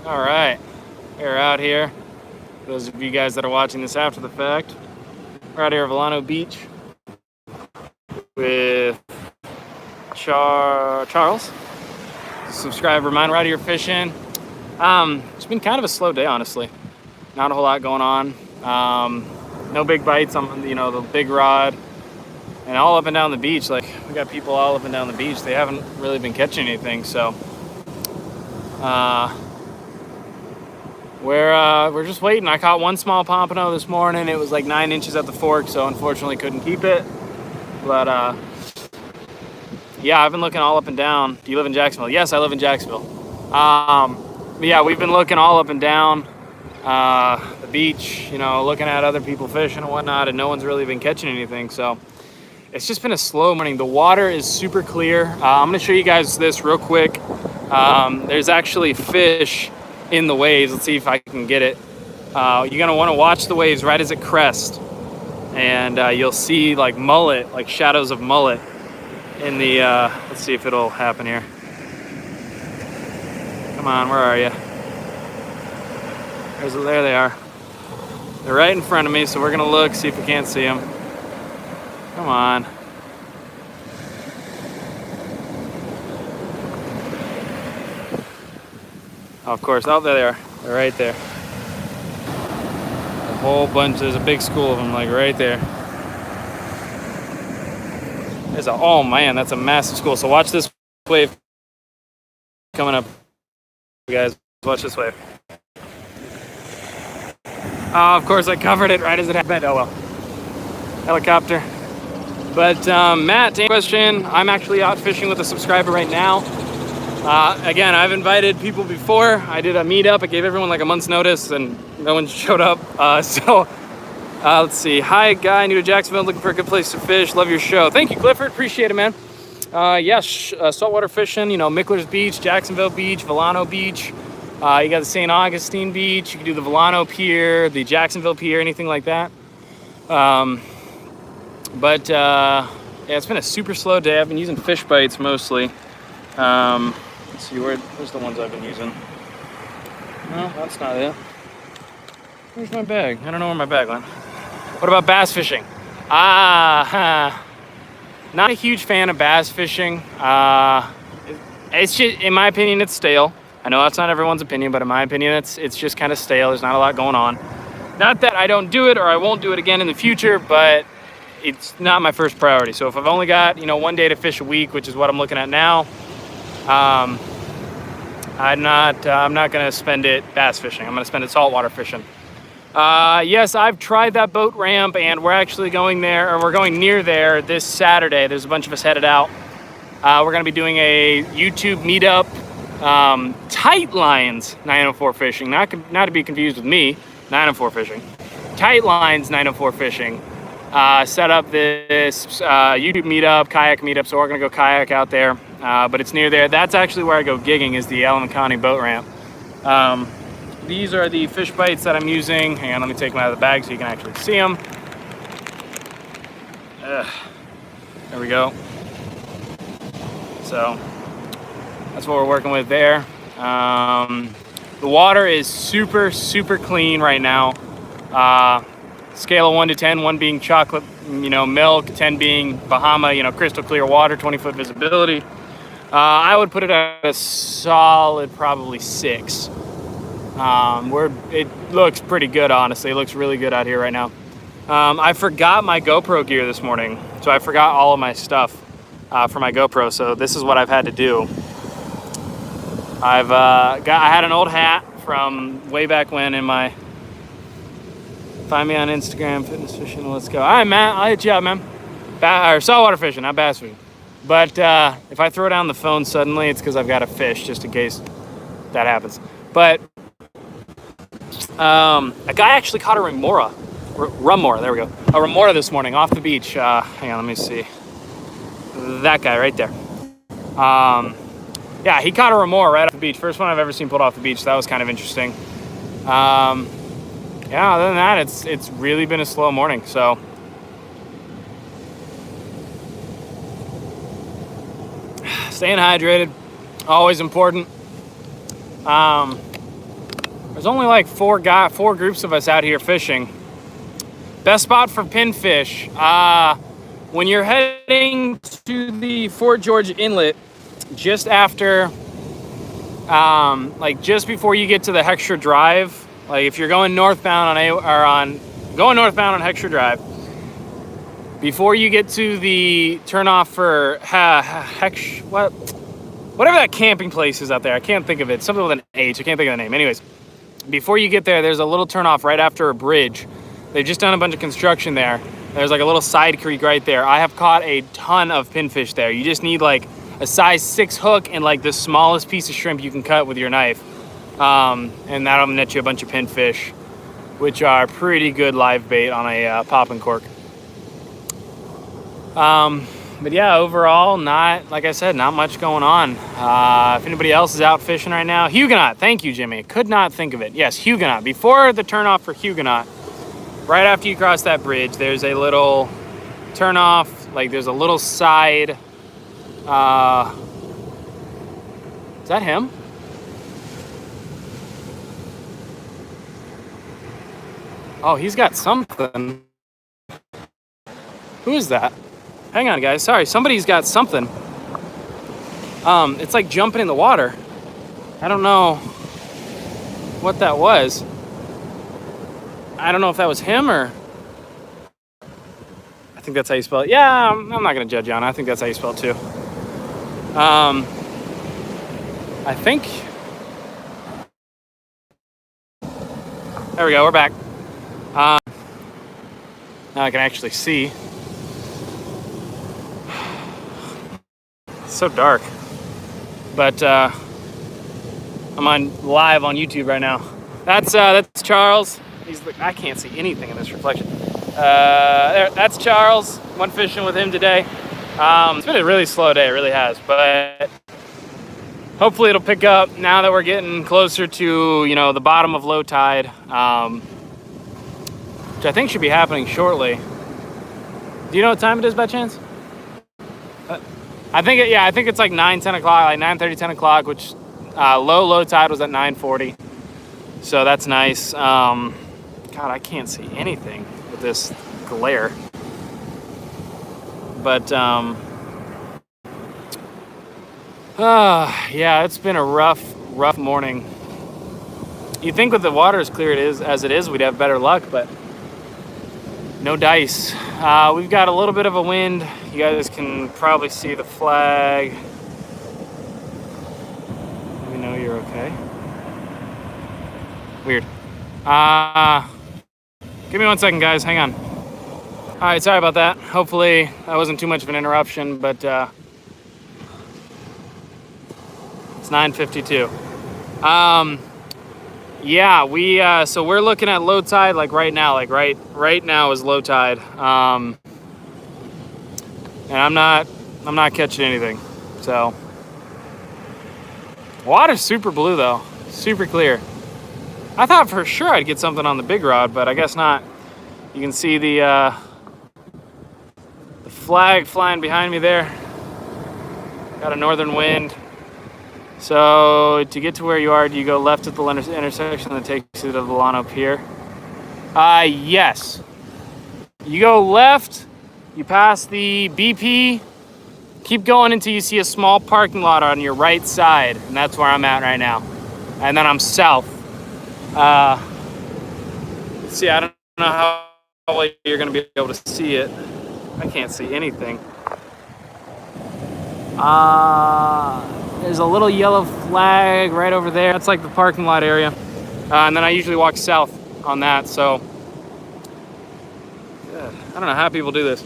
All right, we're out here. For those of you guys that are watching this after the fact, we're out here at Vilano Beach with Charles, subscriber of mine. We're out here fishing. It's been kind of a slow day, honestly. Not a whole lot going on. No big bites on the big rod, and all up and down the beach. Like, we got people all up and down the beach. They haven't really been catching anything, so we're just waiting. I caught one small pompano this morning. It was like 9 inches at the fork, so unfortunately couldn't keep it. But yeah, I've been looking all up and down. Do you live in Jacksonville? Yes, I live in Jacksonville. But yeah, we've been looking all up and down the beach, looking at other people fishing and whatnot, and no one's really been catching anything. So it's just been a slow morning. The water is super clear. I'm going to show you guys this real quick. There's actually fish in the waves. Let's see if I can get it. You're going to want to watch the waves right as it crests, and you'll see like mullet, like shadows of mullet in the, let's see if it'll happen here. Come on, where are you? There they are. They're right in front of me, so we're gonna look, see if we can't see them. Come on. Oh, of course, oh, there they are. They're right there. A whole bunch, there's a big school of them, like right there. Oh man, that's a massive school. So watch this wave coming up. You guys, watch this wave. Of course, I covered it right as it happened. Oh well. Helicopter. But Matt, to answer your question, I'm actually out fishing with a subscriber right now. Again, I've invited people before. I did a meetup. I gave everyone like a month's notice, and no one showed up. Let's see. Hi, guy, new to Jacksonville, looking for a good place to fish. Love your show. Thank you, Clifford. Appreciate it, man. Yes, saltwater fishing. Mickler's Beach, Jacksonville Beach, Vilano Beach. You got the St. Augustine Beach. You can do the Vilano Pier, the Jacksonville Pier, anything like that. Yeah, it's been a super slow day. I've been using fish bites mostly. Let's see, where's the ones I've been using? No, that's not it. Where's my bag? I don't know where my bag went. What about bass fishing? Not a huge fan of bass fishing. It's just, in my opinion, it's stale. I know that's not everyone's opinion, but in my opinion, it's just kind of stale. There's not a lot going on. Not that I don't do it or I won't do it again in the future, but it's not my first priority. So if I've only got, one day to fish a week, which is what I'm looking at now, I'm not going to spend it bass fishing. I'm going to spend it saltwater fishing. Yes, I've tried that boat ramp, and we're actually going there, or we're going near there this Saturday. There's a bunch of us headed out. We're going to be doing a YouTube meetup. Tight Lines 904 Fishing, not to be confused with me, 904 Fishing. Tight Lines 904 Fishing set up this YouTube meetup, kayak meetup, so we're going to go kayak out there, but it's near there. That's actually where I go gigging, is the Allen County boat ramp. These are the fish bites that I'm using. Hang on, let me take them out of the bag so you can actually see them. There we go. So that's what we're working with there. The water is super, super clean right now. Scale of 1 to 10, 1 being chocolate, milk, 10 being Bahama, crystal clear water, 20-foot visibility. I would put it at a solid probably 6. It looks pretty good, honestly. It looks really good out here right now. I forgot my GoPro gear this morning, so I forgot all of my stuff for my GoPro. So this is what I've had to do. I had an old hat from way back when in my. Find me on Instagram, fitness fishing. Let's go. All right, Matt, I'll hit you up, man. Or saltwater fishing, not bass fishing. But if I throw down the phone suddenly, it's because I've got a fish, just in case that happens. But a guy actually caught a remora. There we go. A remora this morning off the beach. Hang on, let me see. That guy right there. Yeah, he caught a remora right off the beach. First one I've ever seen pulled off the beach. So that was kind of interesting. Yeah, other than that, it's really been a slow morning. So staying hydrated, always important. There's only like four groups of us out here fishing. Best spot for pinfish. When you're heading to the Fort George Inlet, just after, like just before you get to the Heckscher Drive, like if you're going northbound on Heckscher Drive, before you get to the turnoff for whatever that camping place is out there, I can't think of it. Something with an H. I can't think of the name. Anyways, before you get there, there's a little turnoff right after a bridge. They've just done a bunch of construction there. There's like a little side creek right there. I have caught a ton of pinfish there. You just need like a size 6 hook and like the smallest piece of shrimp you can cut with your knife. And that'll net you a bunch of pinfish, which are pretty good live bait on a popping cork. But yeah, overall, like I said, not much going on. If anybody else is out fishing right now, Huguenot, thank you, Jimmy. Could not think of it. Yes, Huguenot. Before the turnoff for Huguenot, right after you cross that bridge, there's a little turnoff, like there's a little side, is that him? Oh, he's got something. Who is that? Hang on, guys. Sorry, somebody's got something. It's like jumping in the water. I don't know what that was. I don't know if that was him or... I think that's how you spell it. Yeah, I'm not going to judge you on it. I think that's how you spell it too. I think... There we go, we're back. Now I can actually see. It's so dark. But I'm live on YouTube right now. That's Charles. I can't see anything in this reflection. That's Charles. Went fishing with him today. It's been a really slow day, it really has. But hopefully it'll pick up now that we're getting closer to, the bottom of low tide, which I think should be happening shortly. Do you know what time it is by chance? I think it's like 9-10 o'clock, like 9:30, 10 o'clock, which low tide was at 9:40. So that's nice. God, I can't see anything with this glare. But yeah, it's been a rough morning. You'd think with the water as clear as it is, we'd have better luck, but no dice. We've got a little bit of a wind. You guys can probably see the flag. Let me know you're okay. Weird. Give me 1 second, guys. Hang on. All right, sorry about that. Hopefully that wasn't too much of an interruption, but it's 9:52. Yeah, so we're looking at low tide like right now, like right now is low tide. And I'm not catching anything. So water's super blue though, super clear. I thought for sure I'd get something on the big rod, but I guess not. You can see the flag flying behind me there. Got a northern wind. So to get to where you are, do you go left at the intersection that takes you to the Vilano Pier? Yes. You go left, you pass the BP, keep going until you see a small parking lot on your right side, and that's where I'm at right now. And then I'm south. See, I don't know how well you're going to be able to see it. I can't see anything. There's a little yellow flag right over there. That's like the parking lot area. And then I usually walk south on that, so I don't know how people do this.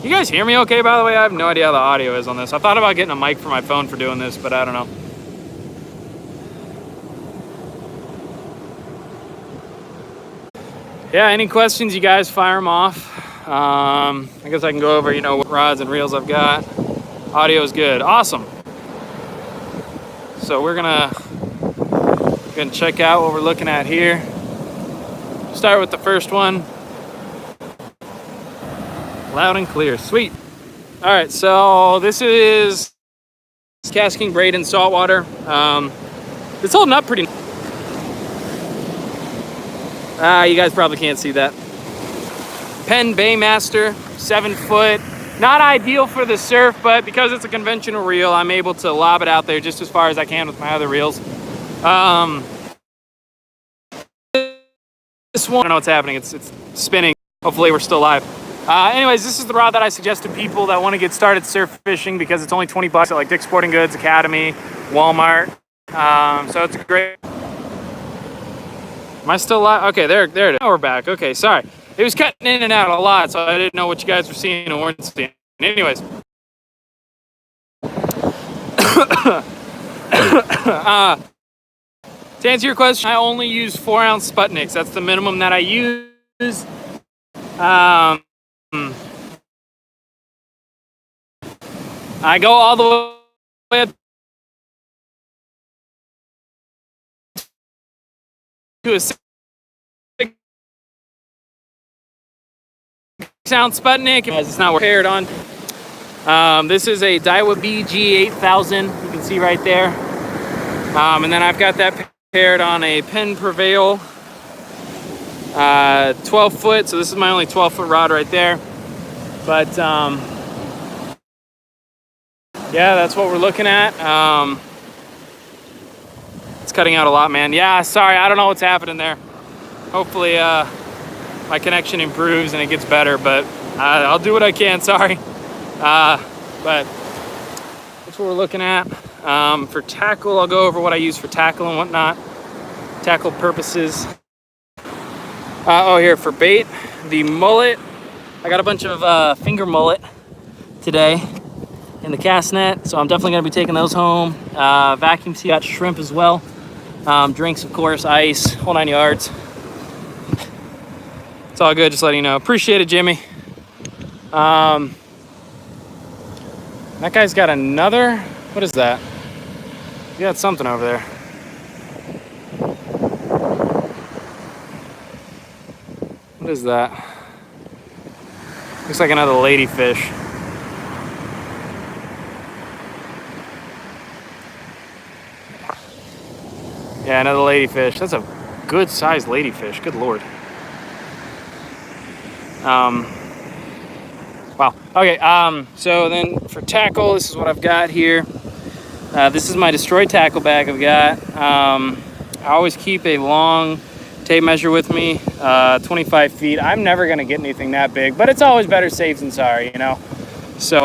You guys hear me okay, by the way? I have no idea how the audio is on this. I thought about getting a mic for my phone for doing this, but I don't know. Yeah, any questions, you guys fire them off. I guess I can go over, what rods and reels I've got. Audio is good. Awesome. So we're gonna check out what we're looking at here. Start with the first one. Loud and clear. Sweet. All right, so this is Cask King Braden saltwater. It's holding up pretty. You guys probably can't see that. Penn Baymaster, 7 foot. Not ideal for the surf, but because it's a conventional reel, I'm able to lob it out there just as far as I can with my other reels. This one, I don't know what's happening. It's spinning. Hopefully we're still live. Anyways, this is the rod that I suggest to people that want to get started surf fishing because it's only 20 bucks at like Dick's Sporting Goods, Academy, Walmart. So it's a great. Am I still live? Okay, there it is. Now we're back. Okay, sorry. It was cutting in and out a lot, so I didn't know what you guys were seeing or weren't seeing. Anyways. To answer your question, I only use 4-ounce Sputniks. That's the minimum that I use. I go all the way up to a 6-ounce Sputnik. It's not paired on. This is a Daiwa BG8000. You can see right there. And then I've got that paired on a Penn Prevail 12 foot. So this is my only 12-foot rod right there. But yeah, that's what we're looking at. It's cutting out a lot, man. Yeah, sorry, I don't know what's happening there. Hopefully my connection improves and it gets better, but I'll do what I can, sorry. But that's what we're looking at. For tackle, I'll go over what I use for tackle and whatnot. Tackle purposes. Here for bait, the mullet. I got a bunch of finger mullet today in the cast net, so I'm definitely gonna be taking those home. Vacuum seal, got shrimp as well. Drinks, of course, ice, whole 9 yards. It's all good, just letting you know. Appreciate it, Jimmy. That guy's got another, what is that? He got something over there. What is that? Looks like another ladyfish. Yeah, another ladyfish. That's a good sized ladyfish. Good Lord. Wow. Okay. So then for tackle, this is what I've got here. This is my destroyed tackle bag I've got. I always keep a long tape measure with me, 25 feet. I'm never going to get anything that big, but it's always better safe than sorry, you know? So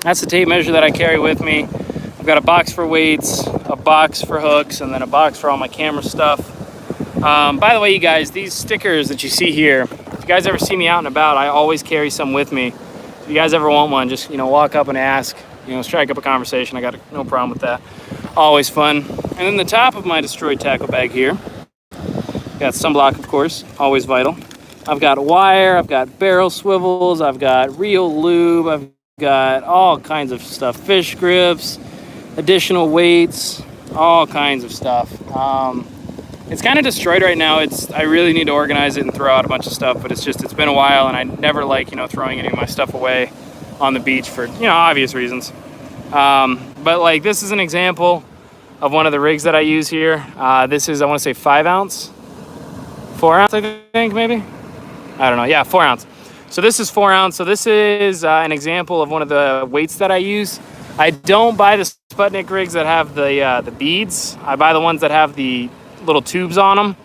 that's the tape measure that I carry with me. I've got a box for weights, a box for hooks, and then a box for all my camera stuff. By the way, you guys, these stickers that you see here, if you guys ever see me out and about, I always carry some with me. If you guys ever want one, just, you know, walk up and ask, you know, strike up a conversation. I got no problem with that. Always fun. And then the top of my destroyed tackle bag here, got sunblock, of course, always vital. I've got wire, I've got barrel swivels, I've got reel lube, I've got all kinds of stuff, fish grips, additional weights, all kinds of stuff. It's kind of destroyed right now. I really need to organize it and throw out a bunch of stuff, but it's been a while, and I never like, you know, throwing any of my stuff away on the beach for, you know, obvious reasons. But like, this is an example of one of the rigs that I use here. This is, I want to say 5 ounce. 4 ounce, I think, maybe? I don't know. Yeah, 4 ounce. So this is 4 ounce. So this is an example of one of the weights that I use. I don't buy the Sputnik rigs that have the beads. I buy the ones that have the little tubes on them.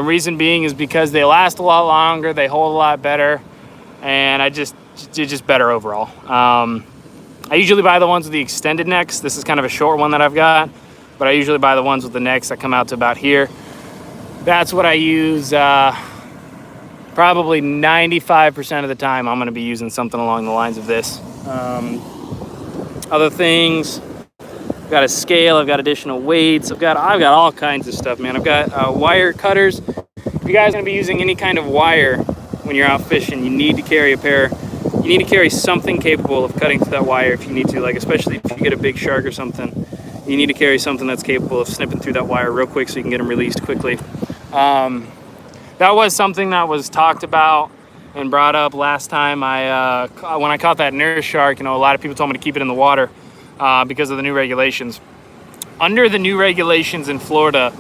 Reason being is because they last a lot longer, they hold a lot better, and it's just better overall. I usually buy the ones with the extended necks. This is kind of a short one that I've got, but I usually buy the ones with the necks that come out to about here. That's what I use. Probably 95% of the time I'm going to be using something along the lines of this. Other things, I've got a scale, I've got additional weights, I've got all kinds of stuff, man. I've got wire cutters. If you guys are going to be using any kind of wire when you're out fishing, you need to carry something capable of cutting through that wire if you need to, like especially if you get a big shark or something. You need to carry something that's capable of snipping through that wire real quick so you can get them released quickly. That was something that was talked about and brought up last time when I caught that nurse shark. You know, a lot of people told me to keep it in the water because of the new regulations. under the new regulations in Florida,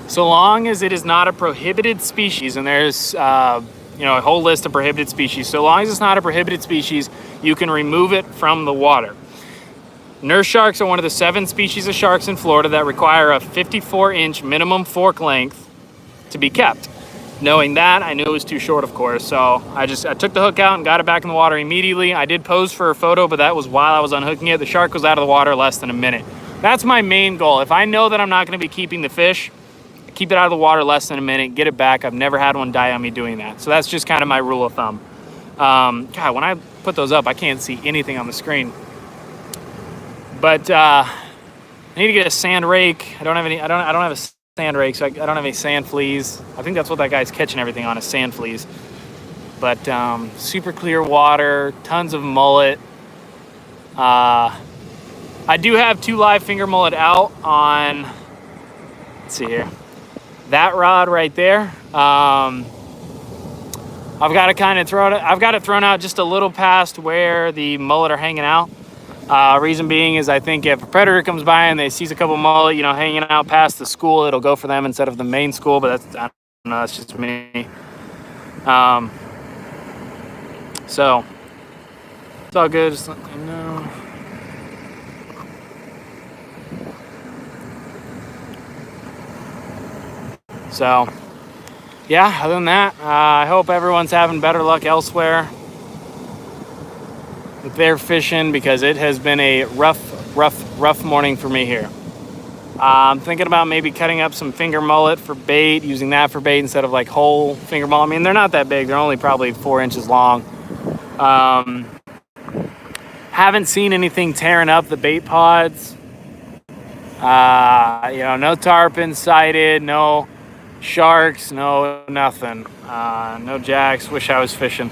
so long as it is not a prohibited species, and there's a whole list of prohibited species, so long as it's not a prohibited species, you can remove it from the water. Nurse sharks are one of the 7 species of sharks in Florida that require a 54-inch minimum fork length to be kept. Knowing that, I knew it was too short, of course, so I took the hook out and got it back in the water immediately. I did pose for a photo, but that was while I was unhooking it. The shark was out of the water less than a minute. That's my main goal. If I know that I'm not going to be keeping the fish, keep it out of the water less than a minute, get it back. I've never had one die on me doing that. So that's just kind of my rule of thumb. God, when I put those up, I can't see anything on the screen. But I need to get a sand rake. I don't have a sand rake, so I don't have any sand fleas. I think that's what that guy's catching everything on, is sand fleas. But super clear water, tons of mullet. I do have 2 live finger mullet out on, let's see here, that rod right there. I've got to kind of I've got it thrown out just a little past where the mullet are hanging out. Reason being is I think if a predator comes by and they sees a couple mullet, hanging out past the school, it'll go for them instead of the main school, but I don't know, that's just me. So it's all good, just let me know. So yeah, other than that, I hope everyone's having better luck elsewhere with their fishing, because it has been a rough morning for me here. I'm thinking about maybe cutting up some finger mullet for bait, using that for bait instead of like whole finger mullet. I mean, they're not that big. They're only probably 4 inches long. Haven't seen anything tearing up the bait pods. No tarpon sighted, no sharks, no nothing. No jacks. Wish I was fishing.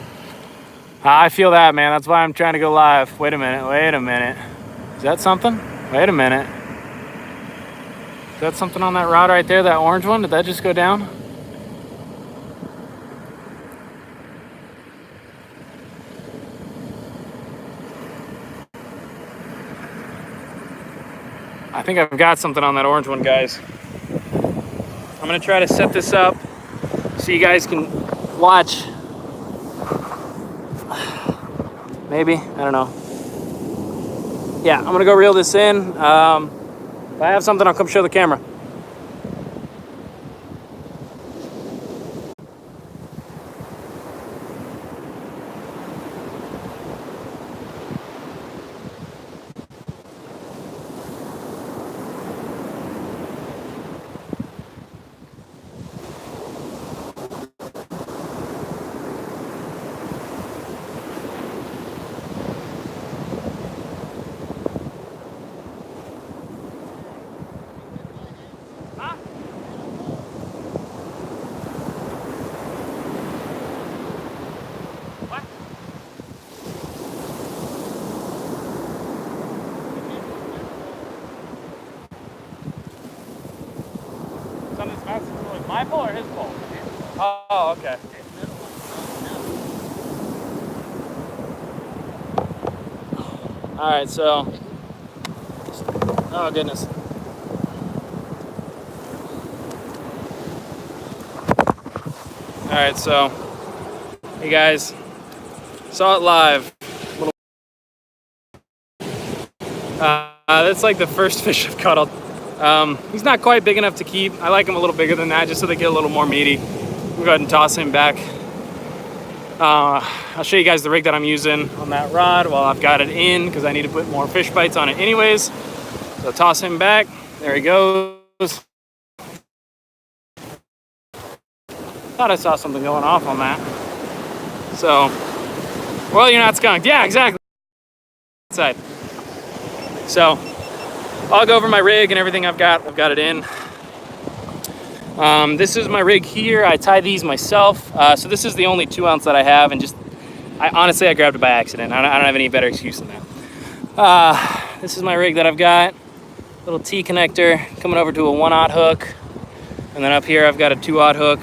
I feel that, man. That's why I'm trying to go live. Wait a minute. Is that something? Wait a minute. Is that something on that rod right there, that orange one? Did that just go down? I think I've got something on that orange one, guys. I'm gonna try to set this up so you guys can watch. Maybe, I don't know. Yeah, I'm gonna go reel this in. If I have something, I'll come show the camera. My pole or his pole? Oh, okay. All right, so, oh goodness. All right, so, hey guys, saw it live. That's like the first fish I've caught. He's not quite big enough to keep. I like him a little bigger than that, just so they get a little more meaty. We'll go ahead and toss him back. I'll show you guys the rig that I'm using on that rod while I've got it in, because I need to put more fish bites on it anyways. So toss him back. There he goes. Thought I saw something going off on that. So, well, you're not skunked. Yeah, exactly. Inside. So, I'll go over my rig and everything I've got it in. This is my rig here. I tie these myself. So this is the only 2 ounce that I have, and honestly, I grabbed it by accident. I don't have any better excuse than that. This is my rig that I've got. Little T connector coming over to a 1/0 hook. And then up here, I've got a 2/0 hook.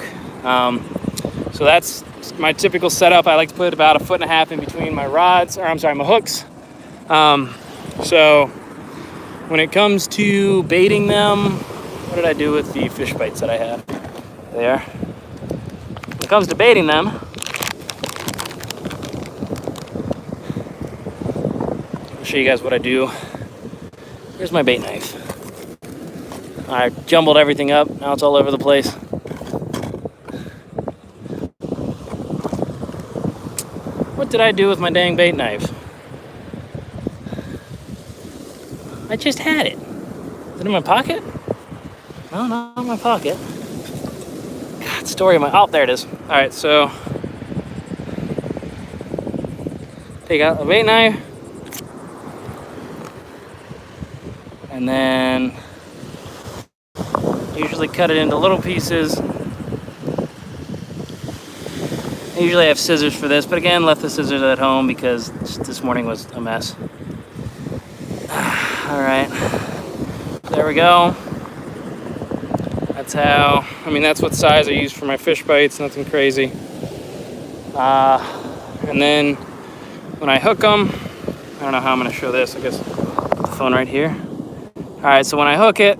So that's my typical setup. I like to put about 1.5 feet in between my rods, my hooks. So when it comes to baiting them, what did I do with the fish bites that I had? There. When it comes to baiting them, I'll show you guys what I do. Here's my bait knife. I jumbled everything up. Now it's all over the place. What did I do with my dang bait knife? I just had it. Is it in my pocket? No, not in my pocket. God, story of my... Oh, there it is. All right, so take out the bait knife. And then usually cut it into little pieces. I usually have scissors for this, but again, left the scissors at home because this morning was a mess. All right, there we go. That's how, I mean, that's what size I use for my fish bites, nothing crazy. And then when I hook them, I don't know how I'm gonna show this, I guess the phone right here. All right, so when I hook it,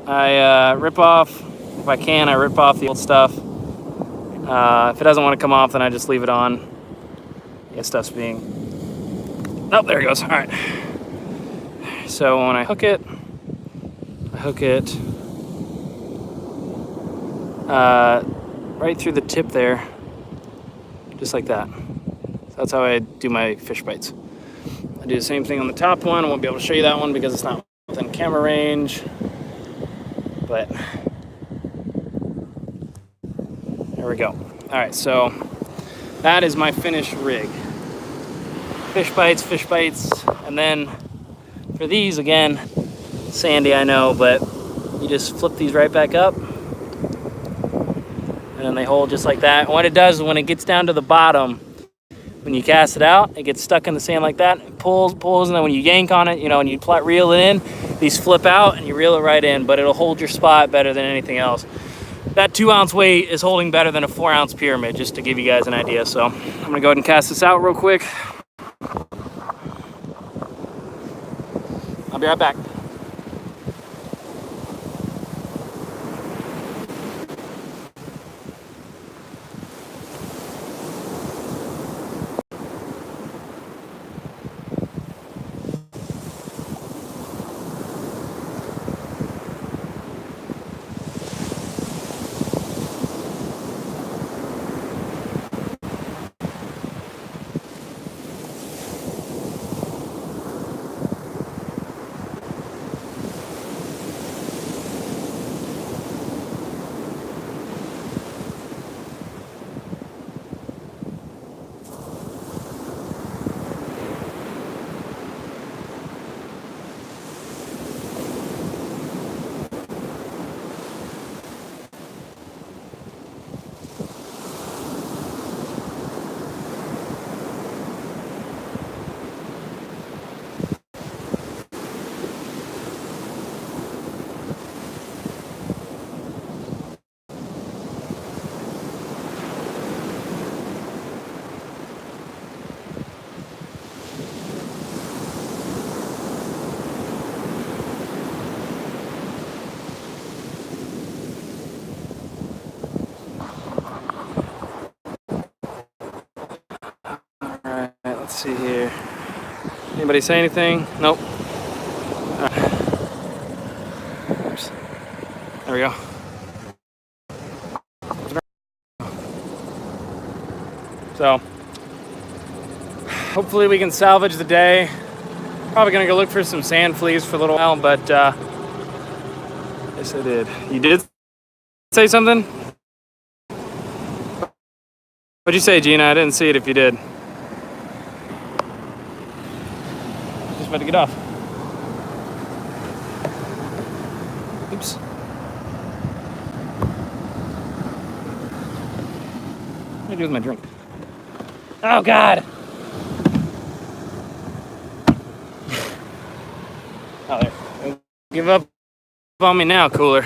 I rip off, if I can, I rip off the old stuff. If it doesn't want to come off, then I just leave it on. Yeah, stuff's being... Oh, there it goes. All right. So when I hook it right through the tip there, just like that. So that's how I do my fish bites. I do the same thing on the top one. I won't be able to show you that one because it's not within camera range. But there we go. All right, so that is my finished rig. Fish bites, and then for these, again, sandy, I know, but you just flip these right back up, and then they hold just like that. And what it does is when it gets down to the bottom, when you cast it out, it gets stuck in the sand like that, it pulls, and then when you yank on it, you know, and you reel it in, these flip out and you reel it right in, but it'll hold your spot better than anything else. That 2-ounce weight is holding better than a 4-ounce pyramid, just to give you guys an idea. So I'm gonna go ahead and cast this out real quick. I'll be right back. Let's see here. Anybody say anything? Nope. All right. Oops. There we go. So, hopefully we can salvage the day. Probably gonna go look for some sand fleas for a little while, but yes I did. You did say something? What'd you say, Gina? I didn't see it if you did. Just about to get off. Oops. What do I do with my drink? Oh, God! Oh, there. Don't give up on me now, cooler.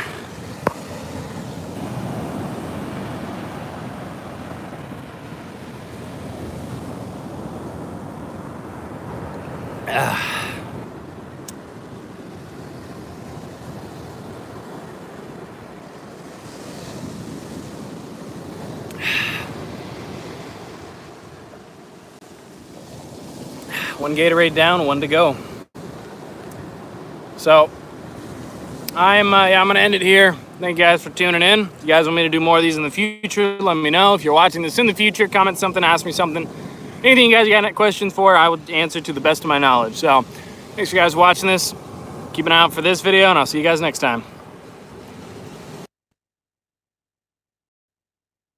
one Gatorade down, one to go. So I'm gonna end it here. Thank you guys for tuning in. If you guys want me to do more of these in the future, let me know. If you're watching this in the future, comment something, ask me something. Anything you guys got questions for, I would answer to the best of my knowledge. So thanks for you guys watching this. Keep an eye out for this video, and I'll see you guys next time.